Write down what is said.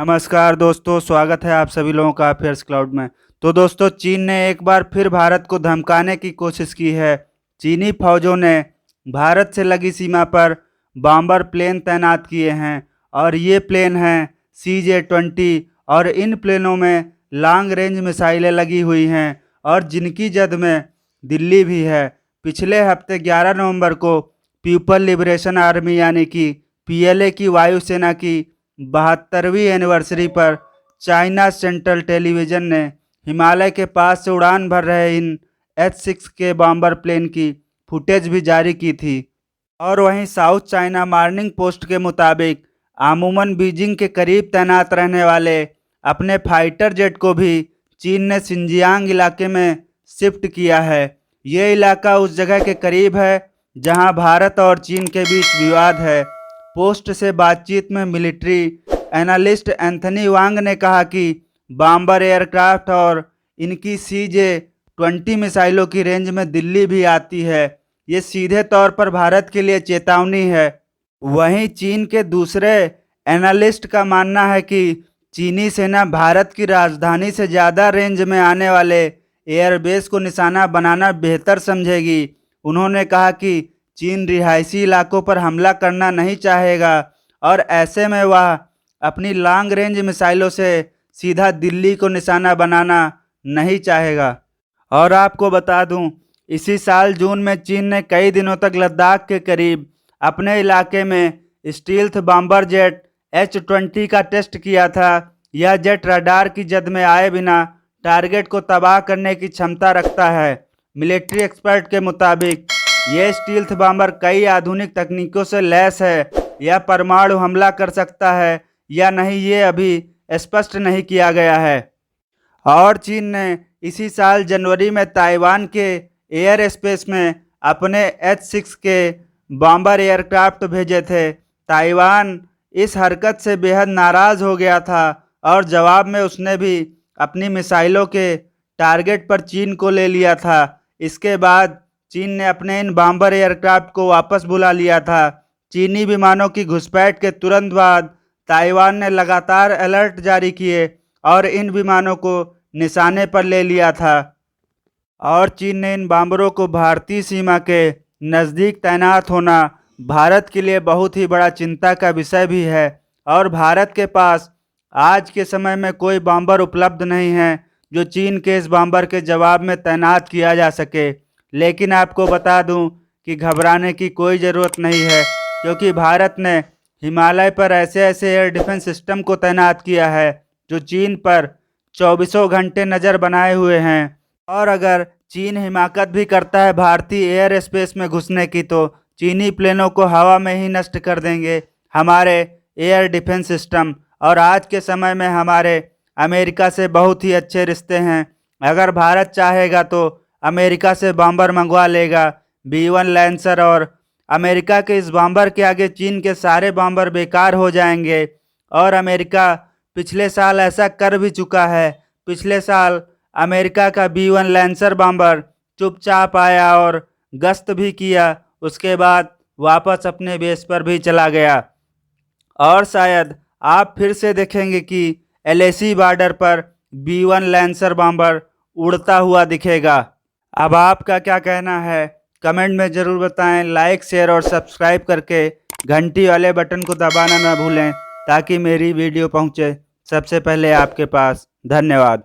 नमस्कार दोस्तों, स्वागत है आप सभी लोगों का अफेयर्स क्लाउड में। तो दोस्तों, चीन ने एक बार फिर भारत को धमकाने की कोशिश की है। चीनी फौजों ने भारत से लगी सीमा पर बॉम्बर प्लेन तैनात किए हैं और ये प्लेन हैं CJ-20 और इन प्लेनों में लॉन्ग रेंज मिसाइलें लगी हुई हैं और जिनकी जद में दिल्ली भी है। पिछले हफ्ते 11 नवंबर को पीपल लिबरेशन आर्मी यानी कि PLA की वायुसेना की 72वीं एनिवर्सरी पर चाइना सेंट्रल टेलीविज़न ने हिमालय के पास से उड़ान भर रहे इन H-6 के बॉम्बर प्लेन की फुटेज भी जारी की थी। और वहीं साउथ चाइना मॉर्निंग पोस्ट के मुताबिक अमूमन बीजिंग के करीब तैनात रहने वाले अपने फाइटर जेट को भी चीन ने सिंजियांग इलाके में शिफ्ट किया है। ये इलाका उस जगह के करीब है जहां भारत और चीन के बीच विवाद है। पोस्ट से बातचीत में मिलिट्री एनालिस्ट एंथनी वांग ने कहा कि बॉम्बर एयरक्राफ्ट और इनकी CJ-20 मिसाइलों की रेंज में दिल्ली भी आती है। ये सीधे तौर पर भारत के लिए चेतावनी है। वहीं चीन के दूसरे एनालिस्ट का मानना है कि चीनी सेना भारत की राजधानी से ज़्यादा रेंज में आने वाले एयरबेस को निशाना बनाना बेहतर समझेगी। उन्होंने कहा कि चीन रिहायशी इलाकों पर हमला करना नहीं चाहेगा और ऐसे में वह अपनी लॉन्ग रेंज मिसाइलों से सीधा दिल्ली को निशाना बनाना नहीं चाहेगा। और आपको बता दूं, इसी साल जून में चीन ने कई दिनों तक लद्दाख के करीब अपने इलाके में स्टील्थ बॉम्बर जेट H-20 का टेस्ट किया था। यह जेट रडार की जद में आए बिना टारगेट को तबाह करने की क्षमता रखता है। मिलिट्री एक्सपर्ट के मुताबिक ये स्टील्थ बॉम्बर कई आधुनिक तकनीकों से लैस है। यह परमाणु हमला कर सकता है या नहीं ये अभी स्पष्ट नहीं किया गया है। और चीन ने इसी साल जनवरी में ताइवान के एयर स्पेस में अपने H-6 के बॉम्बर एयरक्राफ्ट भेजे थे। ताइवान इस हरकत से बेहद नाराज़ हो गया था और जवाब में उसने भी अपनी मिसाइलों के टारगेट पर चीन को ले लिया था। इसके बाद चीन ने अपने इन बॉम्बर एयरक्राफ्ट को वापस बुला लिया था। चीनी विमानों की घुसपैठ के तुरंत बाद ताइवान ने लगातार अलर्ट जारी किए और इन विमानों को निशाने पर ले लिया था। और चीन ने इन बॉम्बरों को भारतीय सीमा के नज़दीक तैनात होना भारत के लिए बहुत ही बड़ा चिंता का विषय भी है। और भारत के पास आज के समय में कोई बॉम्बर उपलब्ध नहीं है जो चीन के इस बॉम्बर के जवाब में तैनात किया जा सके। लेकिन आपको बता दूं कि घबराने की कोई ज़रूरत नहीं है, क्योंकि भारत ने हिमालय पर ऐसे ऐसे एयर डिफेंस सिस्टम को तैनात किया है जो चीन पर 24 घंटे नज़र बनाए हुए हैं। और अगर चीन हिमाकत भी करता है भारतीय एयर स्पेस में घुसने की, तो चीनी प्लेनों को हवा में ही नष्ट कर देंगे हमारे एयर डिफेंस सिस्टम। और आज के समय में हमारे अमेरिका से बहुत ही अच्छे रिश्ते हैं। अगर भारत चाहेगा तो अमेरिका से बॉम्बर मंगवा लेगा B-1 लैंसर, और अमेरिका के इस बॉम्बर के आगे चीन के सारे बॉम्बर बेकार हो जाएंगे। और अमेरिका पिछले साल ऐसा कर भी चुका है। पिछले साल अमेरिका का B-1 लैंसर बॉम्बर चुपचाप आया और गश्त भी किया, उसके बाद वापस अपने बेस पर भी चला गया। और शायद आप फिर से देखेंगे कि LAC बॉर्डर पर B-1 लैंसर बॉम्बर उड़ता हुआ दिखेगा। अब आपका क्या कहना है, कमेंट में ज़रूर बताएं। लाइक, शेयर और सब्सक्राइब करके घंटी वाले बटन को दबाना ना भूलें ताकि मेरी वीडियो पहुंचे सबसे पहले आपके पास। धन्यवाद।